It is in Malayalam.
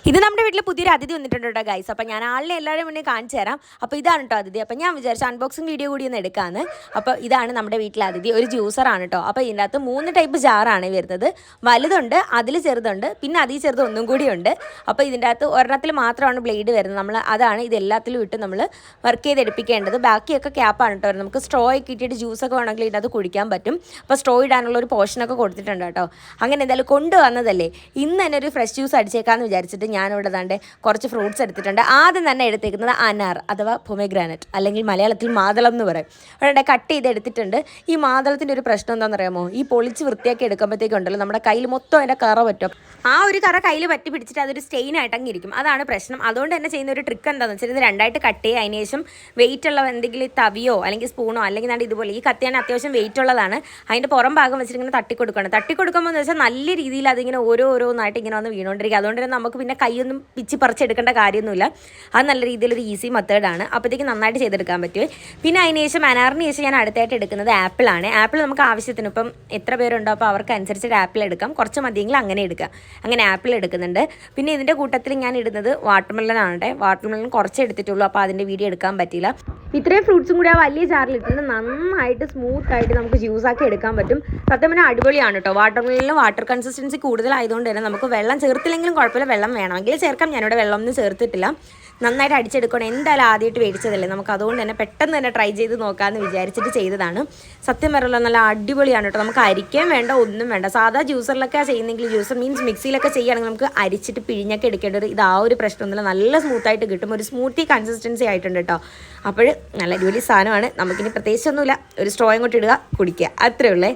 ഇത് നമ്മുടെ വീട്ടിൽ പുതിയൊരു അതിഥി വന്നിട്ടുണ്ട് കേട്ടോ ഗൈസ്. അപ്പോൾ ഞാൻ ആളിനെ എല്ലാവരും മുന്നേ കാണിച്ചു തരാം. അപ്പോൾ ഇതാണ് കേട്ടോ അതിഥി. അപ്പോൾ ഞാൻ വിചാരിച്ചു അൺബോക്സിങ് വീഡിയോ കൂടി ഒന്ന് എടുക്കാമെന്ന്. അപ്പോൾ ഇതാണ് നമ്മുടെ വീട്ടിലെ അതിഥി, ഒരു ജ്യൂസറാണ് കേട്ടോ. അപ്പോൾ ഇതിൻ്റെ അകത്ത് 3 ടൈപ്പ് ജാറാണ് വരുന്നത്. വലുതുണ്ട്, അതിൽ ചെറുതുണ്ട്, പിന്നെ അതിൽ ചെറുത് ഒന്നും കൂടിയുണ്ട്. അപ്പോൾ ഇതിൻ്റെ അകത്ത് ഒരെണ്ണത്തിൽ മാത്രമാണ് ബ്ലേഡ് വരുന്നത്. നമ്മൾ അതാണ് ഇത് എല്ലാത്തിലും ഇട്ട് നമ്മൾ വർക്ക് ചെയ്തെടുപ്പിക്കേണ്ടത്. ബാക്കിയൊക്കെ ക്യാപ്പാണ് കേട്ടോ. നമുക്ക് സ്ട്രോ ഒക്കെ ഇട്ടിട്ട് ജ്യൂസൊക്കെ വേണമെങ്കിൽ ഇതിനകത്ത് കുടിക്കാൻ പറ്റും. അപ്പോൾ സ്ട്രോ ഇടാനുള്ള ഒരു പോർഷനൊക്കെ കൊടുത്തിട്ടുണ്ട് കേട്ടോ. അങ്ങനെ എന്തായാലും കൊണ്ടുവന്നതല്ലേ, ഇന്ന് തന്നെ ഒരു ഫ്രഷ് ജ്യൂസ് അടിച്ചേക്കാമെന്ന് വിചാരിച്ചിട്ട് ഞാനിവിടെ ദാണ്ട് കുറച്ച് ഫ്രൂട്ട്സ് എടുത്തിട്ടുണ്ട്. ആദ്യം തന്നെ എടുത്തേക്കുന്നത് അനാർ അഥവാ പൊമഗ്രാനറ്റ്, അല്ലെങ്കിൽ മലയാളത്തിൽ മാതളം എന്ന് പറയും. അവിടെ കട്ട് ചെയ്ത് എടുത്തിട്ടുണ്ട്. ഈ മാതളത്തിൻ്റെ ഒരു പ്രശ്നം എന്താണെന്ന് അറിയാമോ? ഈ പൊളിച്ച് വൃത്തിയാക്കി എടുക്കുമ്പോഴത്തേക്കുണ്ടല്ലോ നമ്മുടെ കയ്യിൽ മൊത്തം അതിൻ്റെ കറ പറ്റും. ആ ഒരു കറ കയ്യിൽ പറ്റി പിടിച്ചിട്ട് അതൊരു സ്റ്റെയിൻ ആയിട്ടങ്ങ് ഇരിക്കും. അതാണ് പ്രശ്നം. അതുകൊണ്ട് തന്നെ ചെയ്യുന്ന ഒരു ട്രിക്ക് എന്താണെന്ന് വെച്ചാൽ ഇത് രണ്ടായിട്ട് കട്ട് ചെയ്യുക. അതിന് ശേഷം വെയിറ്റ് ഉള്ള എന്തെങ്കിലും തവിയോ അല്ലെങ്കിൽ സ്പൂണോ അല്ലെങ്കിൽ നാണ്ട് ഇതുപോലെ, ഈ കത്തിയാണ് അത്യാവശ്യം വെയിറ്റ് ഉള്ളതാണ്, അതിൻ്റെ പുറം ഭാഗം വെച്ചിട്ട് ഇങ്ങനെ തട്ടിക്കൊടുക്കണം. തട്ടിക്കൊടുക്കുമ്പോൾ എന്ന് വെച്ചാൽ നല്ല രീതിയിൽ അതിങ്ങനെ ഓരോന്നായിട്ട് ഇങ്ങനെ വന്ന് വീണുകൊണ്ടിരിക്കുക. അതുകൊണ്ട് തന്നെ നമുക്ക് പിന്നെ കൈയൊന്നും പിച്ച് പറിച്ചെടുക്കേണ്ട കാര്യമൊന്നുമില്ല. അത് നല്ല രീതിയിലൊരു ഈസി മെത്തേഡാണ്. അപ്പോഴത്തേക്ക് നന്നായിട്ട് ചെയ്തെടുക്കാൻ പറ്റുമേ. പിന്നെ അതിന് ശേഷം അനാറിന് ശേഷം ഞാൻ അടുത്തായിട്ട് എടുക്കുന്നത് ആപ്പിളാണ്. ആപ്പിൾ നമുക്ക് ആവശ്യത്തിന് ഇപ്പം എത്ര പേരുണ്ടോ അപ്പോൾ അവർക്ക് അനുസരിച്ചിട്ട് ആപ്പിൾ എടുക്കാം. കുറച്ച് മതിയെങ്കിൽ അങ്ങനെ എടുക്കാം. അങ്ങനെ ആപ്പിൾ എടുക്കുന്നുണ്ട്. പിന്നെ ഇതിൻ്റെ കൂട്ടത്തിൽ ഞാൻ ഇടുന്നത് വാട്ടർമെലൺ ആണ്. വാട്ടർമെലൺ കുറച്ച് എടുത്തിട്ടുള്ളൂ, അപ്പോൾ അതിൻ്റെ വീഡിയോ എടുക്കാൻ പറ്റിയില്ല. ഇത്രയും ഫ്രൂട്ട്സും കൂടി ആ വലിയ ജാറിലിട്ടിട്ട് നന്നായിട്ട് സ്മൂത്തായിട്ട് നമുക്ക് ജ്യൂസാക്കി എടുക്കാൻ പറ്റും. സത്യം പറഞ്ഞാൽ അടിപൊളിയാണ് കേട്ടോ. വാട്ടർമെലണിൽ വാട്ടർ കൺസിസ്റ്റൻസി കൂടുതലായതുകൊണ്ട് തന്നെ നമുക്ക് വെള്ളം ചേർത്തില്ലെങ്കിലും കുഴപ്പമില്ല, വെള്ളം വേണമെങ്കിൽ ചേർക്കാം. ഞാനിവിടെ വെള്ളമൊന്നും ചേർത്തിട്ടില്ല. നന്നായിട്ട് അടിച്ചെടുക്കണം. എന്തായാലും ആദ്യമായിട്ട് മേടിച്ചതല്ലേ, നമുക്ക് അതുകൊണ്ട് തന്നെ പെട്ടെന്ന് തന്നെ ട്രൈ ചെയ്ത് നോക്കാമെന്ന് വിചാരിച്ചിട്ട് ചെയ്തതാണ്. സത്യം പറയുന്നത് നല്ല അടിപൊളിയാണ് കേട്ടോ. നമുക്ക് അരിക്കാൻ വേണ്ട, ഒന്നും വേണ്ട. സാധാ ജ്യൂസറിലൊക്കെ ചെയ്യുന്നെങ്കിൽ, ജ്യൂസർ മീൻസ് മിക്സിയിലൊക്കെ ചെയ്യുകയാണെങ്കിൽ നമുക്ക് അരിച്ചിട്ട് പിഴിഞ്ഞൊക്കെ എടുക്കേണ്ടത്. ഇത് ആ ഒരു പ്രശ്നമൊന്നുമില്ല, നല്ല സ്മൂത്തായിട്ട് കിട്ടും. ഒരു സ്മൂത്തി കൺസിസ്റ്റൻസി ആയിട്ടുണ്ട് കേട്ടോ. അപ്പോൾ നല്ല അടിപൊളി സാധനമാണ്. നമുക്കിനി പ്രത്യേകിച്ചൊന്നുമില്ല, ഒരു സ്ട്രോ ഇങ്ങോട്ട് ഇടുക, കുടിക്കുക, അത്രേ ഉള്ളേ.